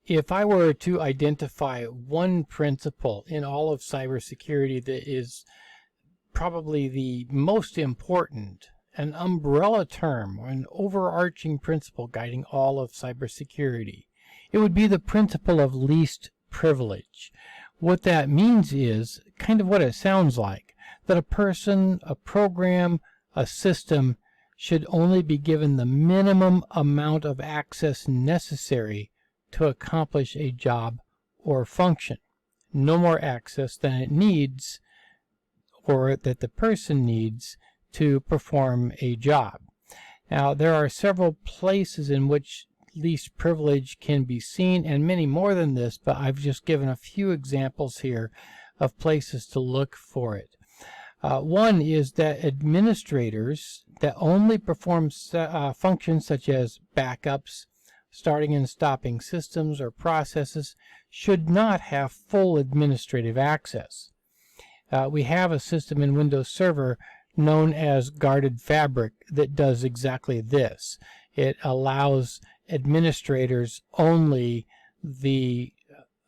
If I were to identify one principle in all of cybersecurity that is probably the most important, an umbrella term or an overarching principle guiding all of cybersecurity, it would be the principle of least privilege. What that means is kind of what it sounds like, that a person, a program, a system should only be given the minimum amount of access necessary to accomplish a job or function. No more access than it needs or that the person needs to perform a job. Now, there are several places in which least privilege can be seen, and many more than this, but I've just given a few examples here of places to look for it. One is that administrators that only perform functions such as backups, starting and stopping systems or processes, should not have full administrative access. We have a system in Windows Server known as Guarded Fabric that does exactly this. It allows administrators only the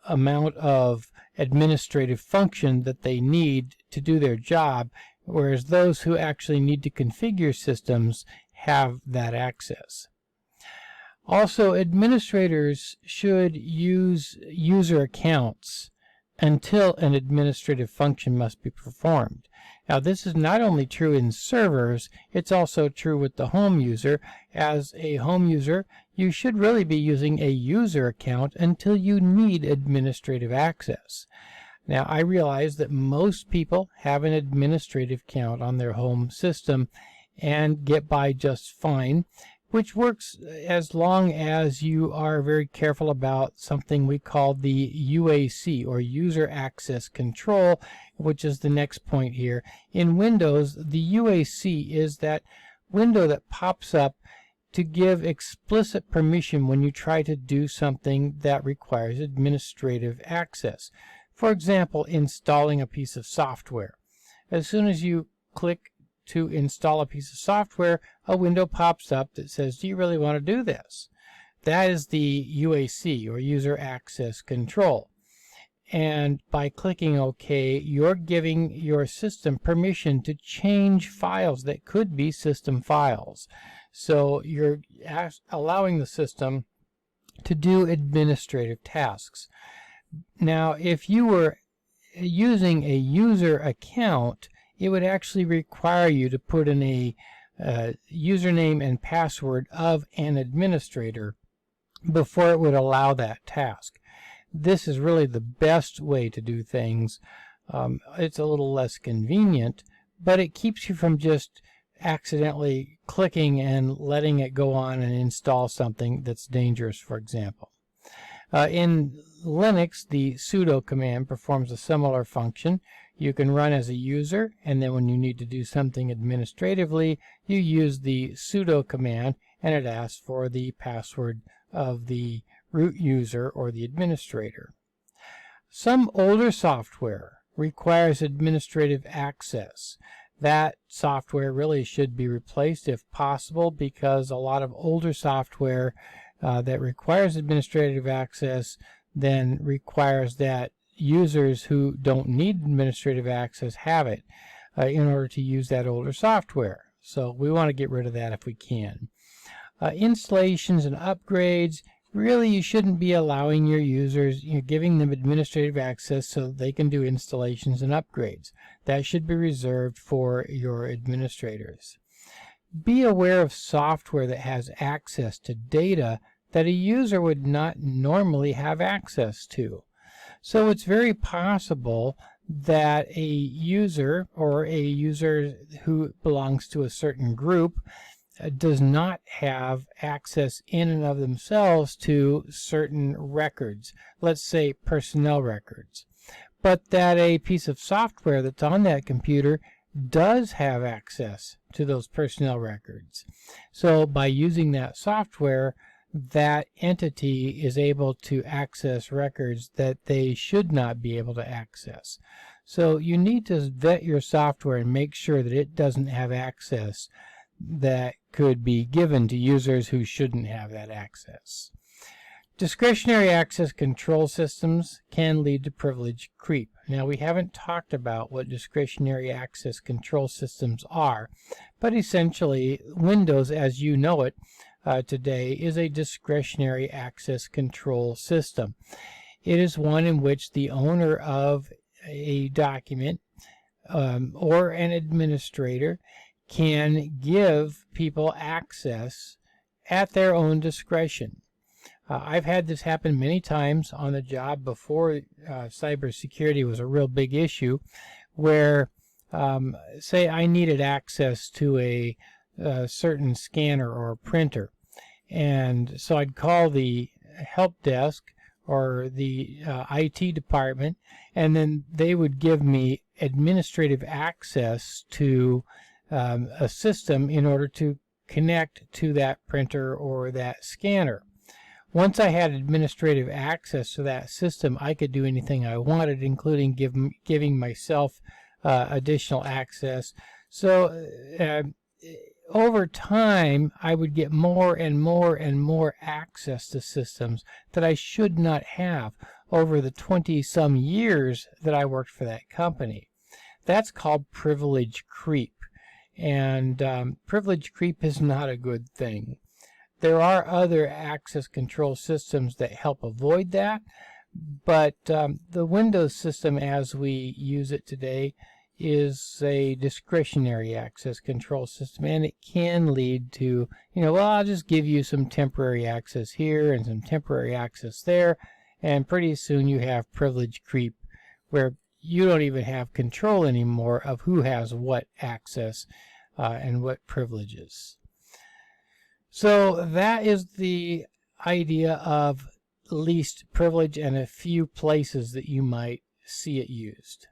amount of administrative function that they need to do their job, whereas those who actually need to configure systems have that access. Also, administrators should use user accounts until an administrative function must be performed. Now, this is not only true in servers, it's also true with the home user. As a home user, you should really be using a user account until you need administrative access. Now, I realize that most people have an administrative account on their home system and get by just fine, which works as long as you are very careful about something we call the UAC, or User Access Control, which is the next point here. In Windows, the UAC is that window that pops up to give explicit permission when you try to do something that requires administrative access. For example, installing a piece of software. As soon as you click to install a piece of software, a window pops up that says, do you really want to do this? That is the UAC, or User Access Control. And by clicking OK, you're giving your system permission to change files that could be system files. So you're allowing the system to do administrative tasks. Now, if you were using a user account, it would actually require you to put in a username and password of an administrator before it would allow that task. This is really the best way to do things. It's a little less convenient, but it keeps you from just accidentally clicking and letting it go on and install something that's dangerous, for example. In Linux, the sudo command performs a similar function. You can run as a user, and then when you need to do something administratively, you use the sudo command, and it asks for the password of the root user or the administrator. Some older software requires administrative access. That software really should be replaced if possible, because a lot of older software that requires administrative access then requires that users who don't need administrative access have it in order to use that older software. So we want to get rid of that if we can. Installations and upgrades, really you shouldn't be allowing your users, giving them administrative access so that they can do installations and upgrades. That should be reserved for your administrators. Be aware of software that has access to data that a user would not normally have access to. So it's very possible that a user, or a user who belongs to a certain group, does not have access in and of themselves to certain records, let's say personnel records, but that a piece of software that's on that computer does have access to those personnel records. So by using that software, that entity is able to access records that they should not be able to access. So you need to vet your software and make sure that it doesn't have access that could be given to users who shouldn't have that access. Discretionary access control systems can lead to privilege creep. Now, we haven't talked about what discretionary access control systems are, but essentially Windows as you know it today is a discretionary access control system. It is one in which the owner of a document or an administrator can give people access at their own discretion. I've had this happen many times on the job before cybersecurity was a real big issue, where say I needed access to a certain scanner or printer, and so I'd call the help desk or the IT department, and then they would give me administrative access to a system in order to connect to that printer or that scanner. Once I had administrative access to that system, I could do anything I wanted, including giving myself additional access. So over time, I would get more and more and more access to systems that I should not have over the 20-some years that I worked for that company. That's called privilege creep. And privilege creep is not a good thing. There are other access control systems that help avoid that, but the Windows system as we use it today is a discretionary access control system, and it can lead to, well, I'll just give you some temporary access here and some temporary access there, and pretty soon you have privilege creep where you don't even have control anymore of who has what access and what privileges. So that is the idea of least privilege and a few places that you might see it used.